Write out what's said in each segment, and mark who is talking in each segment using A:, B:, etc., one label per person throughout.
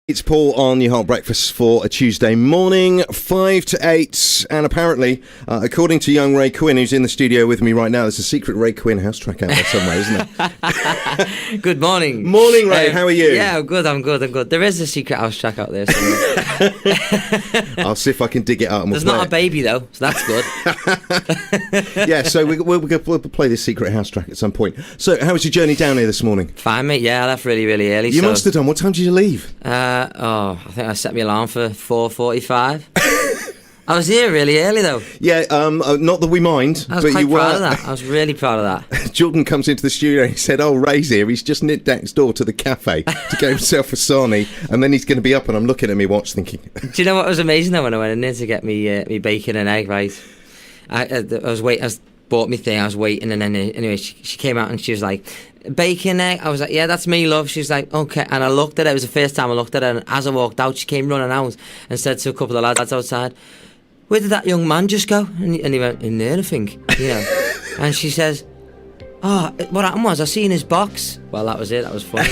A: It's Paul on your Hot Breakfast for a Tuesday morning, 5 to 8, and apparently, according to young Ray Quinn, who's in the studio with me right now, there's a secret Ray Quinn house track out there somewhere, isn't there?
B: Good morning.
A: Morning, Ray, how are you?
B: Yeah, I'm good. There is a secret house track out there somewhere.
A: I'll see if I can dig it out and we'll
B: There's
A: play
B: not
A: it.
B: a baby, though, so that's good.
A: Yeah, so we'll play this secret house track at some point. So, how was your journey down here this morning?
B: Fine, mate. Yeah, I left really, really early.
A: You must have done. What time did you leave?
B: I think I set my alarm for 4:45. I was here really early, though.
A: Yeah, not that we mind.
B: I was
A: but
B: quite
A: you
B: proud
A: were.
B: of that. I was really proud of that.
A: Jordan comes into the studio and he said, "Oh, Ray's here. He's just nipped next door to the cafe to get himself a sarnie, and then he's going to be up." And I'm looking at me watch thinking...
B: Do you know what was amazing, though, when I went in there to get me bacon and egg, right? I was waiting, I bought me thing, I was waiting, and then anyway, she came out and she was like, "Bacon, egg?" I was like, "Yeah, that's me, love." She's like, "Okay." And I looked at it. It was the first time I looked at it. And as I walked out, she came running out and said to a couple of lads outside, "Where did that young man just go?" And he went, "In there, I think." You know. And she says, "Oh, what happened was I seen his box." Well, that was it. That was funny.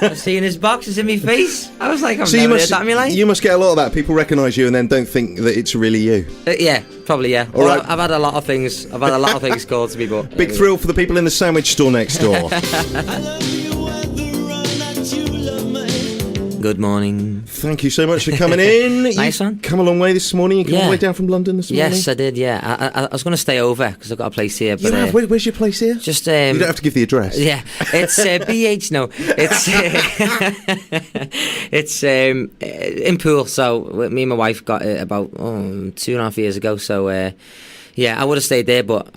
B: I seen his box. It's in my face. I was like, I've never heard that in my life.
A: You must get a lot of that. People recognise you and then don't think that it's really you.
B: Yeah, probably, yeah.
A: All right.
B: I've had a lot of things. I've had a lot of things called to me, but
A: Big thrill for the people in the sandwich store next door.
B: Good morning.
A: Thank you so much for coming in.
B: Nice
A: You've
B: one.
A: come a long way this morning. You came all the way down from London this morning?
B: Yes, I did, yeah. I was going to stay over because I've got a place here. But,
A: You have? Where's your place here?
B: Just
A: you don't have to give the address.
B: Yeah, it's BH. No, it's it's in Poole. So me and my wife got it about 2.5 years ago. So yeah, I would have stayed there, but.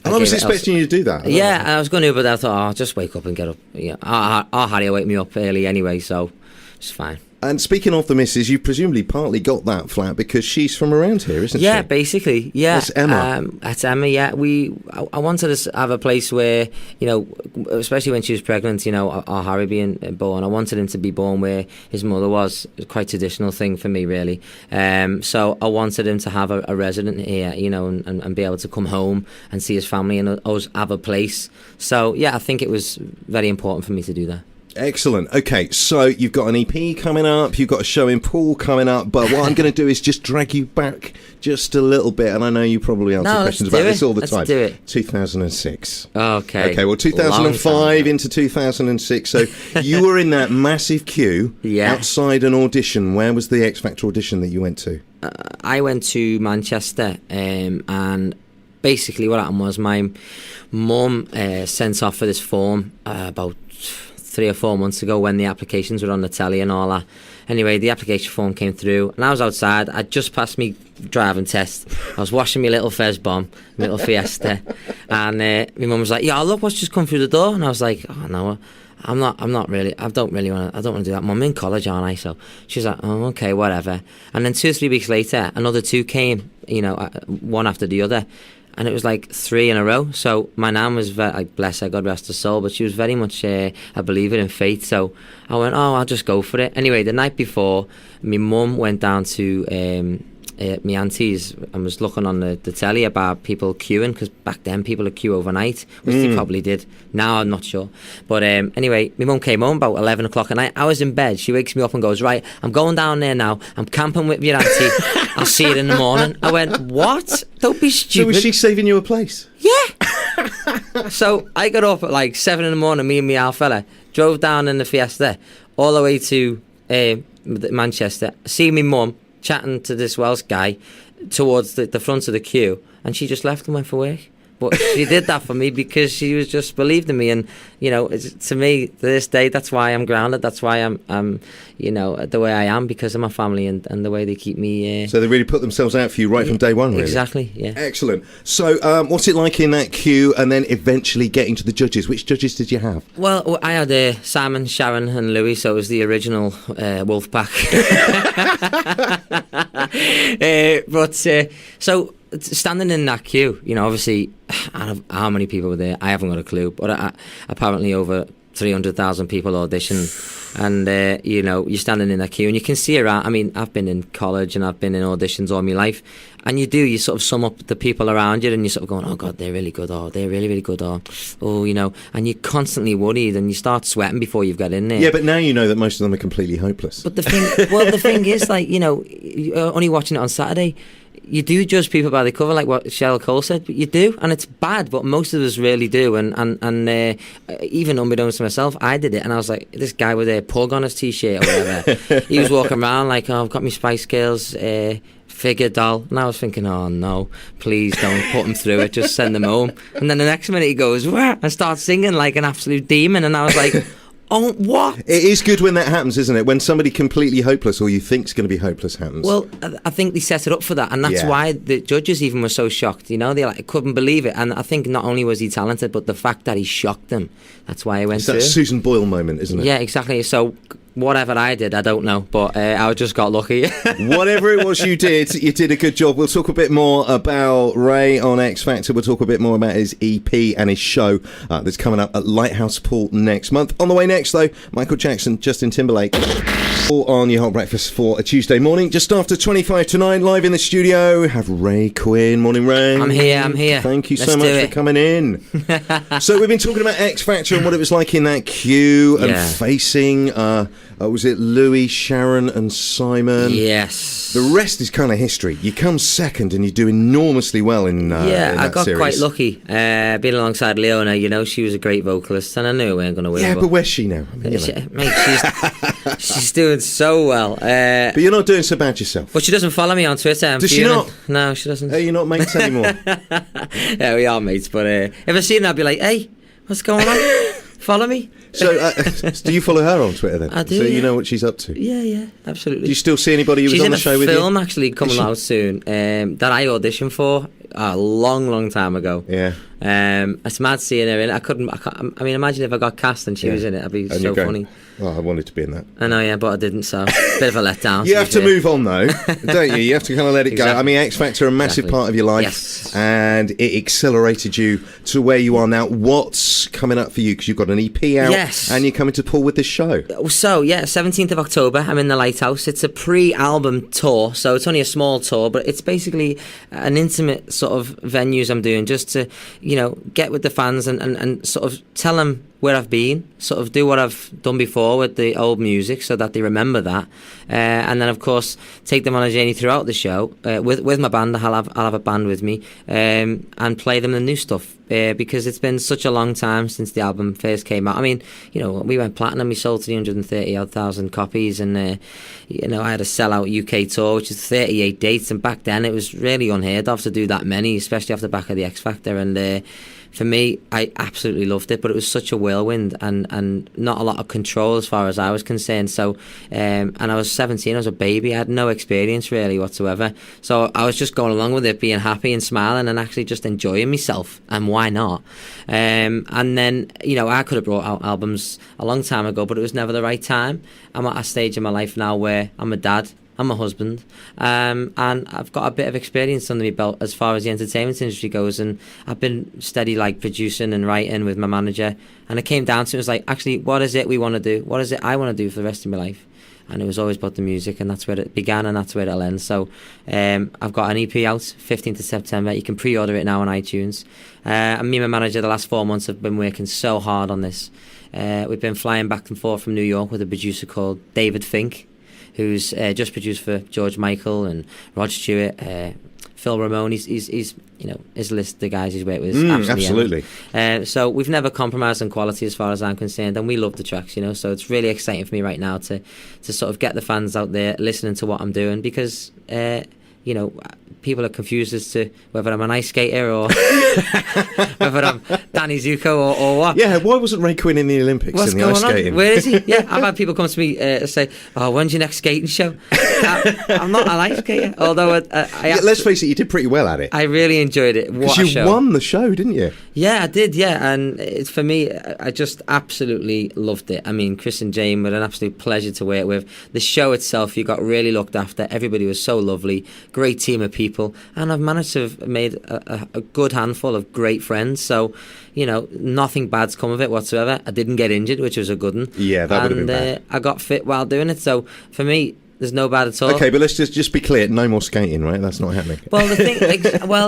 A: I was expecting you to do that.
B: Yeah, I was going to, but I thought, I'll just wake up and get up. Yeah, our Harry will wake me up early anyway, so it's fine.
A: And speaking of the missus, you presumably partly got that flat because she's from around here, isn't she?
B: Yeah, basically, yeah.
A: That's Emma.
B: That's Emma, yeah. I wanted to have a place where, you know, especially when she was pregnant, you know, our Harry being born, I wanted him to be born where his mother was. It was quite a traditional thing for me, really. So I wanted him to have a resident here, you know, and be able to come home and see his family and us have a place. So, yeah, I think it was very important for me to do that.
A: Excellent. Okay, so you've got an EP coming up, you've got a show in Poole coming up, but what I'm going to do is just drag you back just a little bit, and I know you probably answer questions about this all the time.
B: Let's do it.
A: 2006.
B: Okay.
A: Okay, well, 2005 into 2006, so you were in that massive queue outside an audition. Where was the X Factor audition that you went to?
B: I went to Manchester, and basically what happened was my mum sent off for this form about 3 or 4 months ago when the applications were on the telly and all that. Anyway, the application form came through and I was outside. I'd just passed me driving test. I was washing my little Fez bomb, my little Fiesta, and my mum was like, "Yeah, look what's just come through the door." And I was like, "Oh no, I'm not really. I don't want to do that. Mum, I'm in college, aren't I?" So she's like, "Oh, okay, whatever." And then 2 or 3 weeks later, another 2 came, you know, one after the other. And it was like 3 in a row. So my nan was very, like, bless her, God rest her soul, but she was very much a believer in fate. So I went, I'll just go for it. Anyway, the night before, my mum went down to my auntie's and was looking on the telly about people queuing, because back then people would queue overnight, which they probably did. Now I'm not sure. But anyway, my mum came home about 11 o'clock at night. I was in bed. She wakes me up and goes, "Right, I'm going down there now. I'm camping with your auntie. I'll see you in the morning." I went, "What? Don't be stupid."
A: So was she saving you a place?
B: Yeah. So I got up at like 7 in the morning, me and my old fella, drove down in the Fiesta all the way to Manchester, see my mum chatting to this Welsh guy towards the front of the queue, and she just left and went for work. But she did that for me because she was just believed in me, and you know, to me, to this day, that's why I'm grounded. That's why I'm you know, the way I am, because of my family and the way they keep me.
A: So they really put themselves out for you right from day one, really.
B: Exactly. Yeah.
A: Excellent. So, what's it like in that queue, and then eventually getting to the judges? Which judges did you have?
B: Well, I had Simon, Sharon, and Louis, so it was the original wolf pack. So standing in that queue, you know, obviously, how many people were there? I haven't got a clue, but apparently over 300,000 people audition, and you know, you're standing in that queue and you can see around. I mean, I've been in college and I've been in auditions all my life, and you sort of sum up the people around you and you're sort of going, oh God, they're really good, or they're really, really good, or oh, you know, and you're constantly worried and you start sweating before you've got in there.
A: Yeah, but now you know that most of them are completely hopeless.
B: But the thing is, like, you know, you're only watching it on Saturday. You do judge people by the cover, like what Cheryl Cole said, but you do, and it's bad, but most of us really do, and even unbeknownst to myself, I did it, and I was like, this guy with a pug on his t-shirt or whatever, he was walking around like, oh, I've got my Spice Girls figure doll, and I was thinking, oh no, please don't put him through it, just send him home. And then the next minute he goes, wah, and starts singing like an absolute demon, and I was like, oh, what?
A: It is good when that happens, isn't it? When somebody completely hopeless, or you think's going to be hopeless, happens.
B: Well, I think they set it up for that, and that's why the judges even were so shocked. You know, they like couldn't believe it, and I think not only was he talented, but the fact that he shocked them. That's why he went through.
A: It's that Susan Boyle moment, isn't it?
B: Yeah, exactly. So whatever I did, I don't know, but I just got lucky.
A: Whatever it was you did a good job. We'll talk a bit more about Ray on X Factor. We'll talk a bit more about his EP and his show that's coming up at Lighthouse Pool next month. On the way next, though, Michael Jackson, Justin Timberlake. All on your hot breakfast for a Tuesday morning. Just after 25 to 9, live in the studio, we have Ray Quinn. Morning, Ray.
B: I'm here.
A: Thank you so much for coming in. So we've been talking about X Factor and what it was like in that queue and facing... was it Louis, Sharon and Simon?
B: Yes.
A: The rest is kind of history. You come second and you do enormously well in that
B: I got
A: series.
B: quite lucky. Being alongside Leona, you know, she was a great vocalist and I knew we weren't going to win.
A: Yeah, but where's she now? I mean,
B: she's doing so well.
A: But you're not doing so bad yourself.
B: But she doesn't follow me on Twitter.
A: Does she not?
B: No, she doesn't.
A: Are you not mates anymore?
B: Yeah, we are mates, but if I see her, I'd be like, hey, what's going on? Follow me.
A: So, do you follow her on Twitter then?
B: I do.
A: So you know what she's up to?
B: Yeah, absolutely.
A: Do you still see anybody who was on the show with you?
B: She's in a film actually coming out soon that I auditioned for a long time ago.
A: Yeah.
B: It's mad seeing her in it. I mean, imagine if I got cast and she was in it. It'd be so funny.
A: Oh, I wanted to be in that.
B: I know, yeah, but I didn't, so bit of a letdown.
A: You have to move on, though, don't you? You have to kind of let it go. I mean, X Factor, a massive part of your life, and it accelerated you to where you are now. What's coming up for you? Because you've got an EP out, and you're coming to Pool with this show.
B: So, 17th of October, I'm in the Lighthouse. It's a pre-album tour, so it's only a small tour, but it's basically an intimate sort of venues I'm doing just to, you know, get with the fans and sort of tell them where I've been, sort of do what I've done before with the old music so that they remember that, and then of course take them on a journey throughout the show with my band. I'll have a band with me, and play them the new stuff, because it's been such a long time since the album first came out. I mean, you know, we went platinum, we sold 330,000 copies, and you know, I had a sellout UK tour, which is 38 dates, and back then it was really unheard of to do that many, especially off the back of the X Factor, and for me, I absolutely loved it, but it was such a whirlwind and not a lot of control as far as I was concerned. So, and I was 17, I was a baby, I had no experience really whatsoever. So I was just going along with it, being happy and smiling and actually just enjoying myself, and why not? And then, you know, I could have brought out albums a long time ago, but it was never the right time. I'm at a stage in my life now where I'm a dad, I'm a husband, and I've got a bit of experience under my belt as far as the entertainment industry goes, and I've been steady like producing and writing with my manager, and it came down to it was like, actually, what is it we want to do? What is it I want to do for the rest of my life? And it was always about the music, and that's where it began, and that's where it'll end. So I've got an EP out 15th of September. You can pre-order it now on iTunes. And me and my manager the last 4 months have been working so hard on this. We've been flying back and forth from New York with a producer called David Fink, who's just produced for George Michael and Rod Stewart, Phil Ramone. He's you know, his list, the guys he's worked with, is absolutely. So we've never compromised on quality as far as I'm concerned, and we love the tracks, you know. So it's really exciting for me right now to sort of get the fans out there listening to what I'm doing, because you know, people are confused as to whether I'm an ice skater or whether I'm Danny Zuko or what.
A: Yeah, why wasn't Ray Quinn in the Olympics in the ice skating?
B: Where is he? Yeah, I've had people come to me say, oh, when's your next skating show? I'm not an ice skater, although
A: let's face it, you did pretty well at it.
B: I really enjoyed it. What a show.
A: You won the show, didn't you?
B: Yeah, I did, yeah, and it's, for me, I just absolutely loved it. I mean, Chris and Jane were an absolute pleasure to work with. The show itself, you got really looked after. Everybody was so lovely. great team of people, and I've managed to have made a good handful of great friends. So, nothing bad's come of it whatsoever. I didn't get injured, which was a good one.
A: Yeah, that would have been bad.
B: I got fit while doing it. So for me, there's no bad at all.
A: Okay, but let's just be clear. No more skating, right? That's not happening.
B: Well,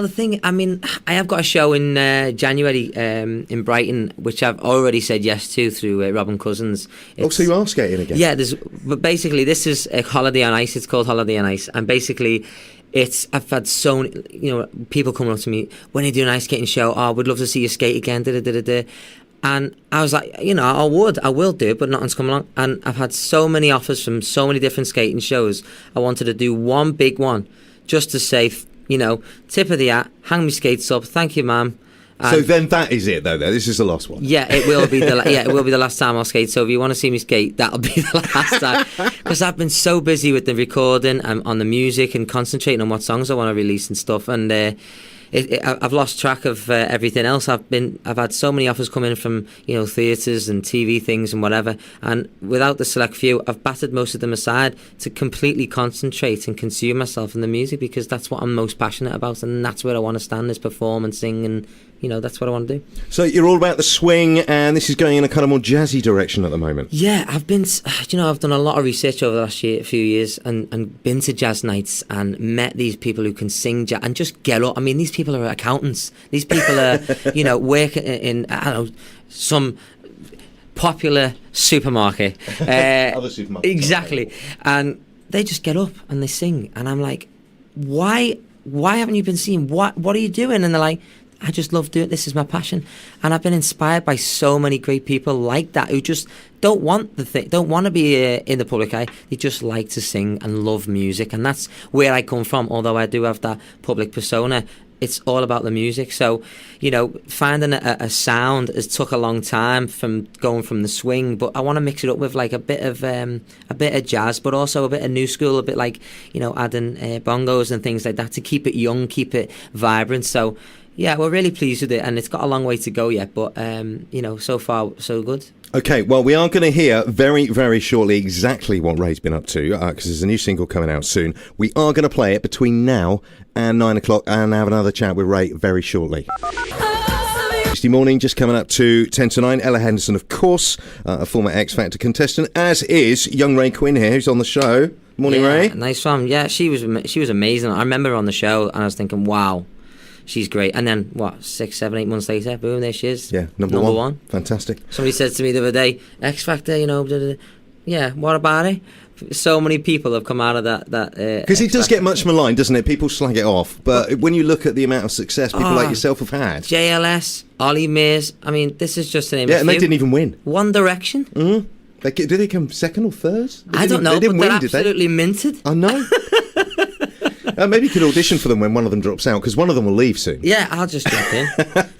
B: the thing. I mean, I have got a show in January in Brighton, which I've already said yes to through Robin Cousins.
A: So you are skating again?
B: Yeah. But basically, this is a Holiday on Ice. It's called Holiday on Ice, and basically, I've had so many, people coming up to me when you do an ice skating show. Oh, we'd love to see you skate again. And I was like, I will do it, but nothing's come along. And I've had so many offers from so many different skating shows. I wanted to do one big one just to say, tip of the hat, hang me skates up. Thank you, ma'am.
A: So then that is it, though. This is the last one.
B: Yeah, it will be the last time I'll skate. So if you want to see me skate, that'll be the last time. Because I've been so busy with the recording and on the music and concentrating on what songs I want to release and stuff. And I've lost track of everything else. I've had so many offers come in from theatres and TV things and whatever, and without the select few, I've battered most of them aside to completely concentrate and consume myself in the music, because that's what I'm most passionate about, and that's where I want to stand, is perform and sing, and that's what I want to do.
A: So you're all about the swing, and this is going in a kind of more jazzy direction at the moment.
B: Yeah, I've been, I've done a lot of research over the last few years, and been to jazz nights and met these people who can sing jazz and just get up. I mean, these people are accountants. These people are, work in, I don't know, some popular supermarket.
A: Other supermarkets.
B: Exactly. And they just get up and they sing. And I'm like, why haven't you been singing? What are you doing? And they're like, I just love doing it. This is my passion. And I've been inspired by so many great people like that, who just don't want to be in the public eye. They just like to sing and love music. And that's where I come from. Although I do have that public persona, it's all about the music. So, finding a sound has took a long time from going from the swing, but I want to mix it up with like a bit of jazz, but also a bit of new school, a bit like, adding bongos and things like that to keep it young, keep it vibrant. So, yeah, we're really pleased with it, and it's got a long way to go yet, but, so far, so good.
A: Okay, well, we are going to hear very, very shortly exactly what Ray's been up to, because there's a new single coming out soon. We are going to play it between now and 9 o'clock and have another chat with Ray very shortly. Tuesday morning, just coming up to 10 to 9. Ella Henderson, of course, a former X Factor contestant, as is young Ray Quinn here, who's on the show. Morning, Ray.
B: Nice one. Yeah, she was amazing. I remember her on the show, and I was thinking, wow. She's great. And then, 6, 7, 8 months later, boom, there she is.
A: Yeah, number one. Fantastic.
B: Somebody said to me the other day, X Factor, yeah, what about it? So many people have come out of that.
A: Because it does get much maligned, doesn't it? People slag it off. But when you look at the amount of success people like yourself have had.
B: JLS, Ollie Mears, I mean, this is just the name of a few.
A: Yeah, and they didn't even win.
B: One Direction.
A: Mm-hmm. Did they come second or third?
B: I don't know, but they're absolutely minted.
A: I know. Maybe you could audition for them when one of them drops out, because one of them will leave soon.
B: Yeah, I'll just jump in.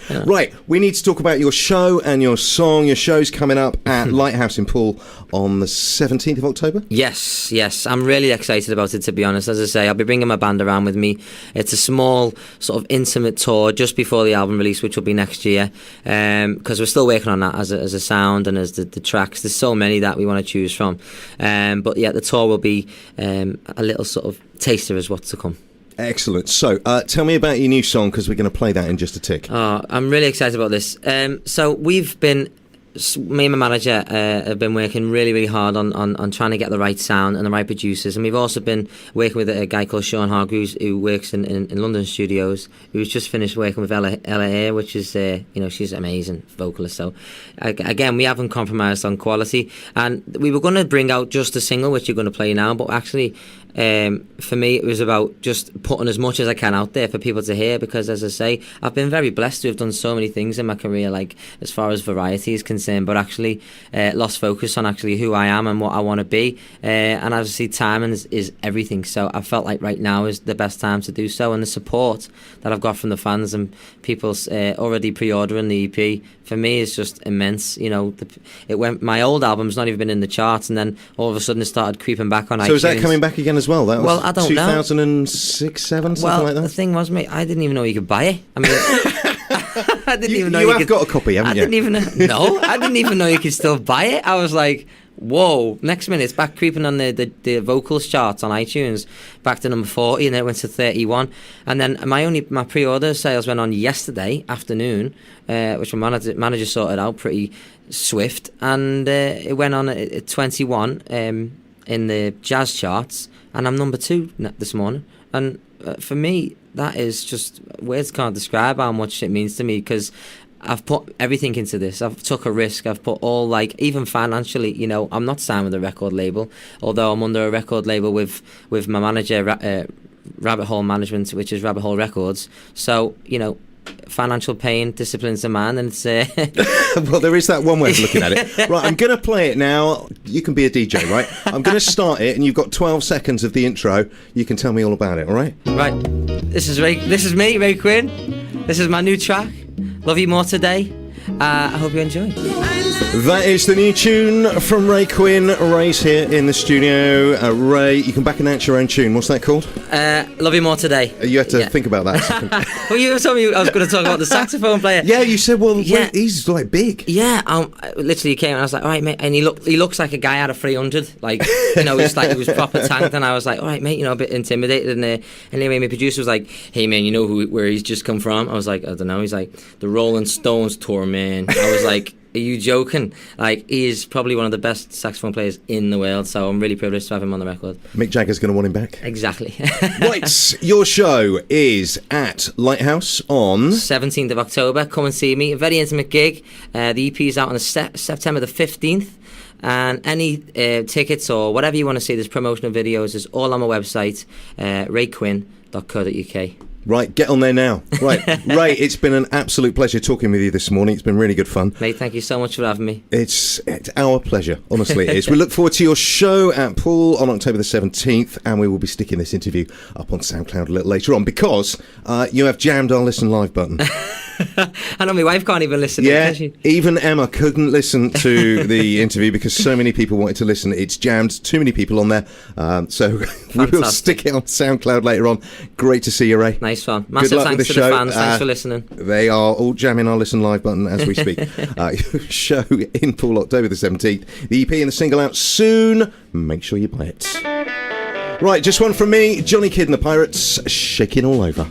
A: Yeah. Right, we need to talk about your show and your song. Your show's coming up at Lighthouse in Poole on the 17th of October?
B: Yes. I'm really excited about it, to be honest. As I say, I'll be bringing my band around with me. It's a small, sort of intimate tour just before the album release, which will be next year, because we're still working on that as a sound and as the tracks. There's so many that we want to choose from. But yeah, the tour will be a little sort of taster as what's to come.
A: Excellent. So tell me about your new song, because we're going to play that in just a tick.
B: Oh, I'm really excited about this. So me and my manager have been working really, really hard on trying to get the right sound and the right producers, and we've also been working with a guy called Rqhrb who works in London studios, who's just finished working with Ella here, which is she's an amazing vocalist. So again, we haven't compromised on quality, and we were going to bring out just a single, which you're going to play now, but actually for me it was about just putting as much as I can out there for people to hear, because as I say, I've been very blessed to have done so many things in my career, like as far as variety is concerned, but actually lost focus on actually who I am and what I want to be, and obviously timing is everything. So I felt like right now is the best time to do so, and the support that I've got from the fans and people already pre-ordering the EP for me is just immense. My old album's not even been in the charts, and then all of a sudden it started creeping back on iTunes.
A: So is that coming back again as well? That was
B: I don't
A: 2006, 7, something like that?
B: The thing was, mate, I didn't even know you could buy it. I mean, I didn't even know
A: you have got a copy, haven't you?
B: I didn't even know you could still buy it. I was like, whoa. Next minute, it's back creeping on the vocals charts on iTunes, back to number 40, and then it went to 31. And then my pre-order sales went on yesterday afternoon, which my manager sorted out pretty swift, and it went on at 21 in the jazz charts, and I'm number 2 this morning. And for me, that is just, words can't describe how much it means to me, because I've put everything into this. I've took a risk. I've put all, like, even financially, you know, I'm not signed with a record label, although I'm under a record label with my manager, Rqhrb Management, which is Rqhrb Records. So, you know, financial pain disciplines a man, and it's
A: well, there is that one way of looking at it. Right, I'm going to play it now. You can be a DJ, right? I'm going to start it, and you've got 12 seconds of the intro. You can tell me all about it, all right?
B: Right. This is me, Ray Quinn. This is my new track, Love You More Today. I hope you enjoy.
A: That is the new tune from Ray Quinn. Ray's here in the studio. Ray, you can back announce your own tune. What's that called?
B: Love You More Today.
A: You had to think about that.
B: Well, you told me I was going to talk about the saxophone player.
A: Yeah, you said, well, he's like big.
B: Yeah, literally came and I was like, all right, mate. And he looks like a guy out of 300. Like, you know, it's like he was proper tanked. And I was like, all right, mate, you know, a bit intimidated. And anyway, my producer was like, hey, man, you know where he's just come from? I was like, I don't know. He's like, the Rolling Stones tour, man. I was like, are you joking? Like, he is probably one of the best saxophone players in the world, so I'm really privileged to have him on the record.
A: Mick Jagger's going to want him back.
B: Exactly.
A: Right, your show is at Lighthouse on
B: 17th of October. Come and see me. A very intimate gig. The EP is out on September the 15th. And any tickets or whatever you want to see, there's promotional videos, is all on my website, rayquinn.co.uk.
A: Right, get on there now. Right, Ray, it's been an absolute pleasure talking with you this morning. It's been really good fun.
B: Mate, thank you so much for having me.
A: It's our pleasure, honestly it is. We look forward to your show at Pool on October the 17th, and we will be sticking this interview up on SoundCloud a little later on, because you have jammed our Listen Live button.
B: I know my wife can't even listen.
A: Yeah,
B: to it,
A: even Emma couldn't listen to the interview because so many people wanted to listen. It's jammed, too many people on there. So we will stick it on SoundCloud later on. Great to see you, Ray.
B: Nice one. Massive thanks to the fans. Thanks for listening.
A: They are all jamming our Listen Live button as we speak. Show in Pool October the 17th. The EP and the single out soon. Make sure you buy it. Right, just one from me, Johnny Kidd and the Pirates, Shaking All Over.